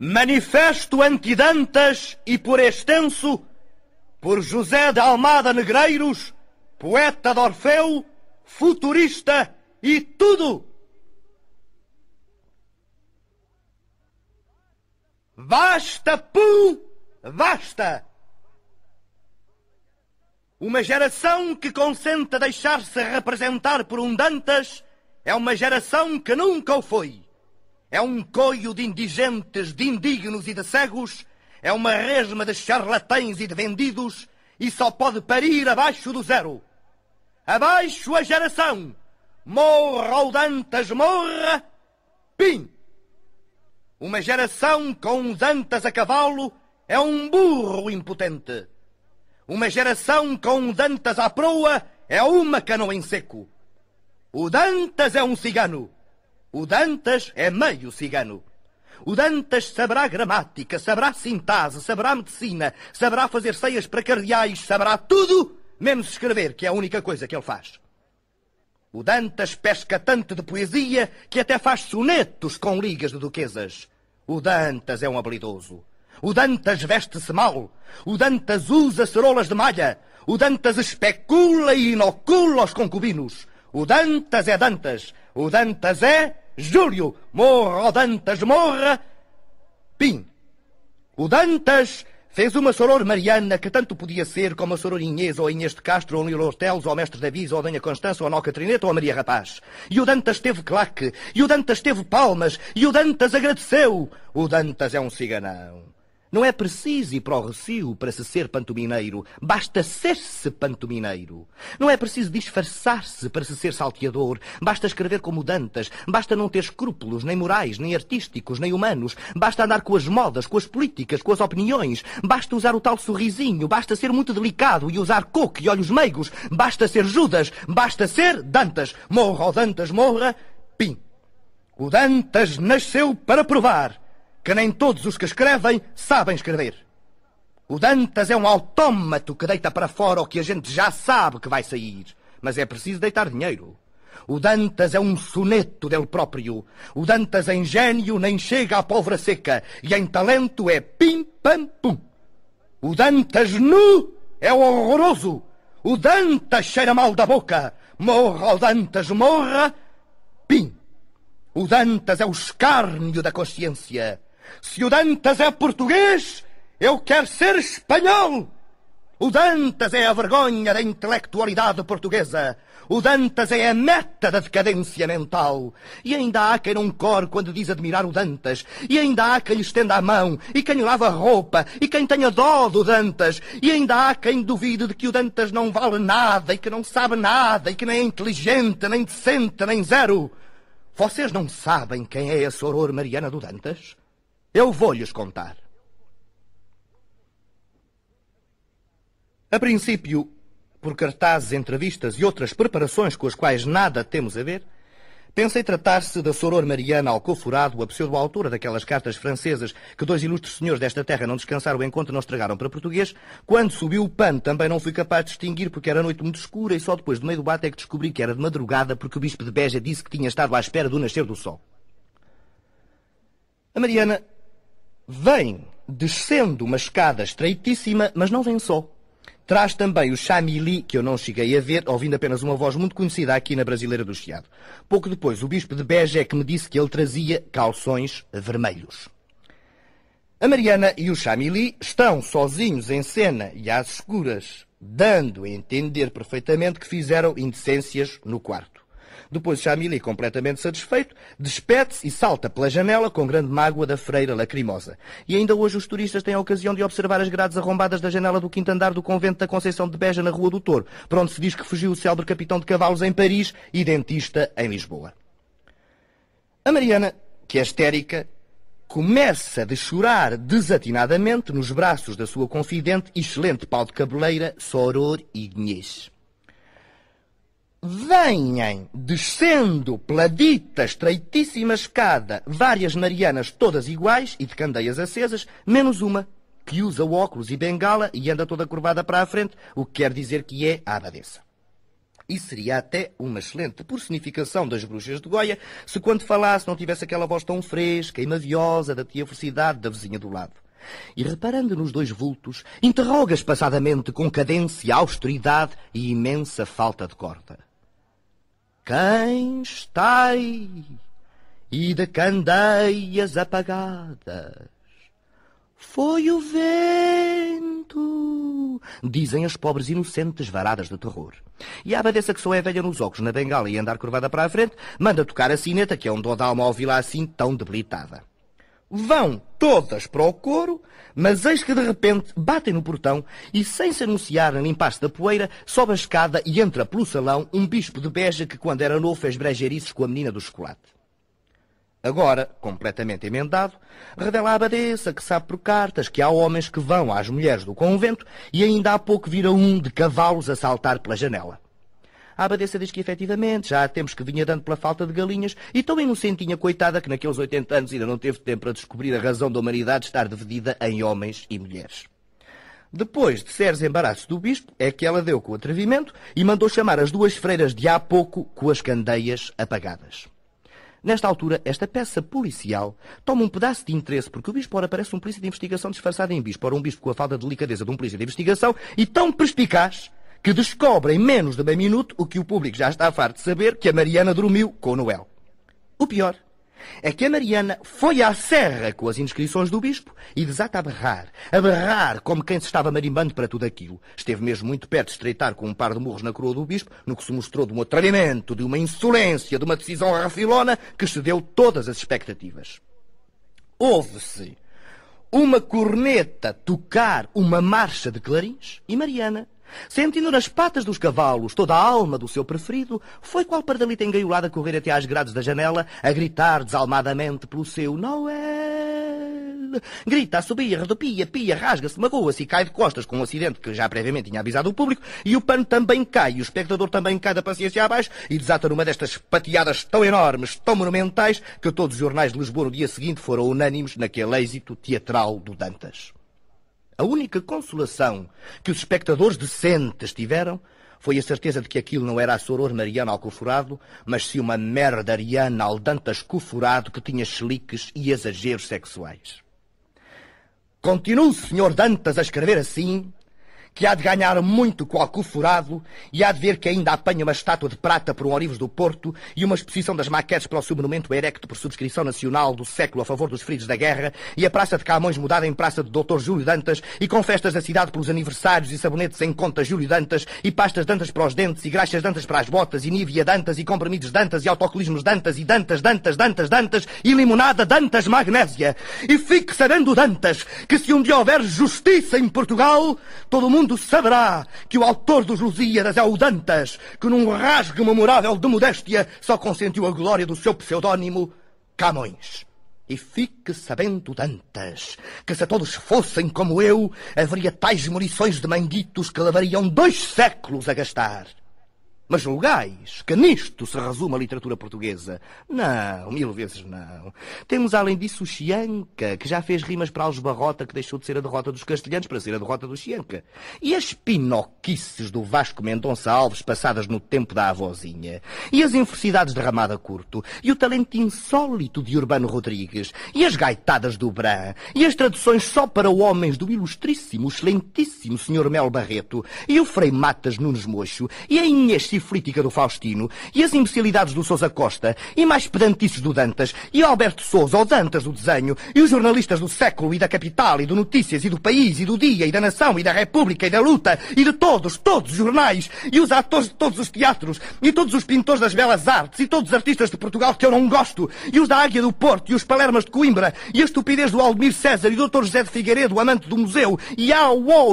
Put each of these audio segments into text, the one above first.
Manifesto anti-Dantas e, por extenso, por José de Almada Negreiros, poeta de Orfeu, futurista e tudo. Basta, pum, basta! Uma geração que consente deixar-se representar por um Dantas é uma geração que nunca o foi. É um coio de indigentes, de indignos e de cegos, é uma resma de charlatães e de vendidos, e só pode parir abaixo do zero. Abaixo a geração! Morra o Dantas, morra! Pim! Uma geração com um Dantas a cavalo é um burro impotente. Uma geração com um Dantas à proa é uma canoa em seco. O Dantas é um cigano. O Dantas é meio cigano. O Dantas saberá gramática, saberá sintase, saberá medicina, saberá fazer ceias para cardeais, saberá tudo, menos escrever, que é a única coisa que ele faz. O Dantas pesca tanto de poesia que até faz sonetos com ligas de duquesas. O Dantas é um habilidoso. O Dantas veste-se mal. O Dantas usa ceroulas de malha. O Dantas especula e inocula os concubinos. O Dantas é Dantas. O Dantas é Júlio. Morra, o Dantas, morra. Pim. O Dantas fez uma soror Mariana que tanto podia ser como a soror Inês, ou Inês de Castro, ou Nilo Ortelos, ou Mestre Davis, ou Dona Constança, ou Noca Trineta, ou a Maria Rapaz. E o Dantas teve claque. E o Dantas teve palmas. E o Dantas agradeceu. O Dantas é um ciganão. Não é preciso ir para o Recio para se ser pantomineiro. Basta ser-se pantomineiro. Não é preciso disfarçar-se para se ser salteador. Basta escrever como Dantas. Basta não ter escrúpulos, nem morais, nem artísticos, nem humanos. Basta andar com as modas, com as políticas, com as opiniões. Basta usar o tal sorrisinho. Basta ser muito delicado e usar coco e olhos meigos. Basta ser Judas. Basta ser Dantas. Morra o Dantas, morra. Pim. O Dantas nasceu para provar que nem todos os que escrevem sabem escrever. O Dantas é um autómato que deita para fora o que a gente já sabe que vai sair. Mas é preciso deitar dinheiro. O Dantas é um soneto dele próprio. O Dantas em gênio nem chega à pólvora seca. E em talento é pim, pam, pum. O Dantas nu é horroroso. O Dantas cheira mal da boca. Morra o Dantas, morra. Pim. O Dantas é o escárnio da consciência. Se o Dantas é português, eu quero ser espanhol. O Dantas é a vergonha da intelectualidade portuguesa. O Dantas é a meta da decadência mental. E ainda há quem não corre quando diz admirar o Dantas. E ainda há quem lhe estenda a mão, e quem lhe lava a roupa, e quem tenha dó do Dantas. E ainda há quem duvide de que o Dantas não vale nada, e que não sabe nada, e que nem é inteligente, nem decente, nem zero. Vocês não sabem quem é a soror Mariana do Dantas? Eu vou-lhes contar. A princípio, por cartazes, entrevistas e outras preparações com as quais nada temos a ver, pensei tratar-se da soror Mariana Alcoforado, a pseudo-autora daquelas cartas francesas que dois ilustres senhores desta terra não descansaram enquanto não estragaram para português. Quando subiu o pano também não fui capaz de distinguir porque era noite muito escura e só depois do meio do bate é que descobri que era de madrugada porque o bispo de Beja disse que tinha estado à espera do nascer do sol. A Mariana vem descendo uma escada estreitíssima, mas não vem só. Traz também o chamili, que eu não cheguei a ver, ouvindo apenas uma voz muito conhecida aqui na Brasileira do Chiado. Pouco depois, o bispo de Beja é que me disse que ele trazia calções vermelhos. A Mariana e o chamili estão sozinhos em cena e às escuras, dando a entender perfeitamente que fizeram indecências no quarto. Depois Chamili, completamente satisfeito, despede-se e salta pela janela com grande mágoa da freira lacrimosa. E ainda hoje os turistas têm a ocasião de observar as grades arrombadas da janela do quinto andar do convento da Conceição de Beja na Rua do Touro, para onde se diz que fugiu o célebre capitão de cavalos em Paris e dentista em Lisboa. A Mariana, que é histérica, começa a chorar desatinadamente nos braços da sua confidente e excelente pau de cabeleira, Soror Inês. Venham descendo pela dita estreitíssima escada várias Marianas todas iguais e de candeias acesas, menos uma, que usa óculos e bengala e anda toda curvada para a frente, o que quer dizer que é a abadesa. E seria até uma excelente personificação das bruxas de Goia se quando falasse não tivesse aquela voz tão fresca e maviosa da tia Felicidade da vizinha do lado. E reparando nos dois vultos, interroga espaçadamente com cadência, austeridade e imensa falta de corda. Quem está aí? E de candeias apagadas? Foi o vento, dizem as pobres inocentes varadas de terror. E a abadesa, que só é velha nos óculos, na bengala e andar curvada para a frente, manda tocar a sineta, que é um dó da alma ouvi-la assim tão debilitada. Vão todas para o coro, mas eis que de repente batem no portão e, sem se anunciarem limpar-se da poeira, sobe a escada e entra pelo salão um bispo de Beja que, quando era novo, fez brejeirices com a menina do chocolate. Agora, completamente emendado, revela a abadesa que sabe por cartas que há homens que vão às mulheres do convento e ainda há pouco vira um de cavalos a saltar pela janela. A abadesa diz que, efetivamente, já há tempos que vinha dando pela falta de galinhas e tão inocentinha, coitada, que naqueles 80 anos ainda não teve tempo para descobrir a razão da humanidade estar dividida em homens e mulheres. Depois de sérios embaraços do bispo, é que ela deu com o atrevimento e mandou chamar as duas freiras de há pouco com as candeias apagadas. Nesta altura, esta peça policial toma um pedaço de interesse, porque o bispo ora parece um polícia de investigação disfarçado em bispo, ora um bispo com a falta de delicadeza de um polícia de investigação, e tão perspicaz que descobre em menos de meio minuto o que o público já está farto de saber, que a Mariana dormiu com o Noel. O pior é que a Mariana foi à serra com as inscrições do bispo e desata a berrar como quem se estava marimbando para tudo aquilo. Esteve mesmo muito perto de estreitar com um par de murros na coroa do bispo, no que se mostrou de um atrevimento, de uma insolência, de uma decisão rafilona que excedeu todas as expectativas. Ouve-se uma corneta tocar uma marcha de clarins e Mariana, sentindo nas patas dos cavalos toda a alma do seu preferido, foi qual pardalita engaiolada correr até às grades da janela, a gritar desalmadamente pelo seu Noel. Grita, assobia, redopia, pia, rasga-se, magoa-se e cai de costas com um acidente que já previamente tinha avisado o público, e o pano também cai, e o espectador também cai da paciência abaixo e desata numa destas pateadas tão enormes, tão monumentais, que todos os jornais de Lisboa no dia seguinte foram unânimes naquele êxito teatral do Dantas. A única consolação que os espectadores decentes tiveram foi a certeza de que aquilo não era a soror Mariana Alcoforado, mas sim uma merda ariana ao Dantas Coforado que tinha cheliques e exageros sexuais. Continua o Sr. Dantas a escrever assim, que há de ganhar muito com o Alcoforado e há de ver que ainda apanha uma estátua de prata por um Orives do Porto e uma exposição das maquetes para o submonumento erecto por subscrição nacional do século a favor dos feridos da guerra e a Praça de Camões mudada em Praça de Dr. Júlio Dantas e com festas da cidade pelos aniversários e sabonetes em conta Júlio Dantas e pastas Dantas para os dentes e graxas Dantas para as botas e Nívea Dantas e comprimidos Dantas e autocolismos Dantas e Dantas e limonada Dantas Magnésia. E fique sabendo, Dantas, que se um dia houver justiça em Portugal, todo mundo saberá que o autor dos Lusíadas é o Dantas, que num rasgo memorável de modéstia só consentiu a glória do seu pseudónimo Camões. E fique sabendo, Dantas, que se todos fossem como eu, haveria tais munições de manguitos que levariam 2 séculos a gastar. Mas julgais que nisto se resume a literatura portuguesa? Não, 1000 vezes não. Temos além disso o Chianca, que já fez rimas para Alves Barrota, que deixou de ser a derrota dos castelhanos para ser a derrota do Chianca. E as pinoquices do Vasco Mendonça Alves passadas no tempo da avózinha. E as infelicidades de Ramada Curto. E o talento insólito de Urbano Rodrigues. E as gaitadas do Bran. E as traduções só para homens do ilustríssimo, excelentíssimo Sr. Mel Barreto. E o Frei Matas Nunes Mocho. E a Inês Cifrítica do Faustino, e as imbecilidades do Sousa Costa, e mais pedantices do Dantas, e Alberto Sousa, o Dantas do desenho, e os jornalistas do século, e da Capital, e do Notícias, e do País, e do Dia, e da Nação, e da República, e da Luta, e de todos os jornais, e os atores de todos os teatros, e todos os pintores das belas artes, e todos os artistas de Portugal que eu não gosto, e os da Águia do Porto, e os Palermas de Coimbra, e a estupidez do Aldemir César, e do Dr. José de Figueiredo, o amante do museu, e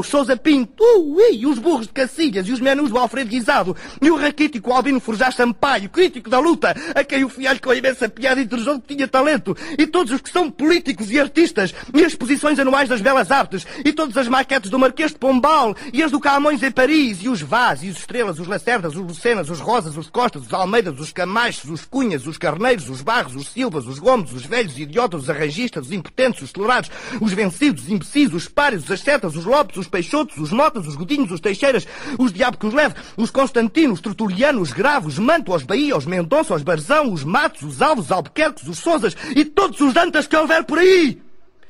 Sousa Pinto, e os burros de Cacilhas, e os menus do Alfredo Guisado, e o raquítico Albino Forjás Sampaio, crítico da luta, a quem o fialho com a imensa piada interessou que tinha talento, e todos os que são políticos e artistas, e as exposições anuais das belas artes, e todas as maquetes do Marquês de Pombal, e as do Camões em Paris, e os Vaz, e os Estrelas, os Lacerdas, os Lucenas, os Rosas, os Costas, os Almeidas, os Camachos, os Cunhas, os Carneiros, os Barros, os Silvas, os Gomes, os velhos idiotas, os arranjistas, os impotentes, os tolerados, os vencidos, os imbecis, os pários, os ascetas, os Lopes, os Peixotos, os Motas, os Godinhos, os Teixeiras, os Diabo que os leve, os Constantinos, os Tertulianos, os Gravos, os Manto, os Bahia, os Mendonça, os Barzão, os Matos, os Alves, os Albuquerques, os Sousas e todos os Dantas que houver por aí.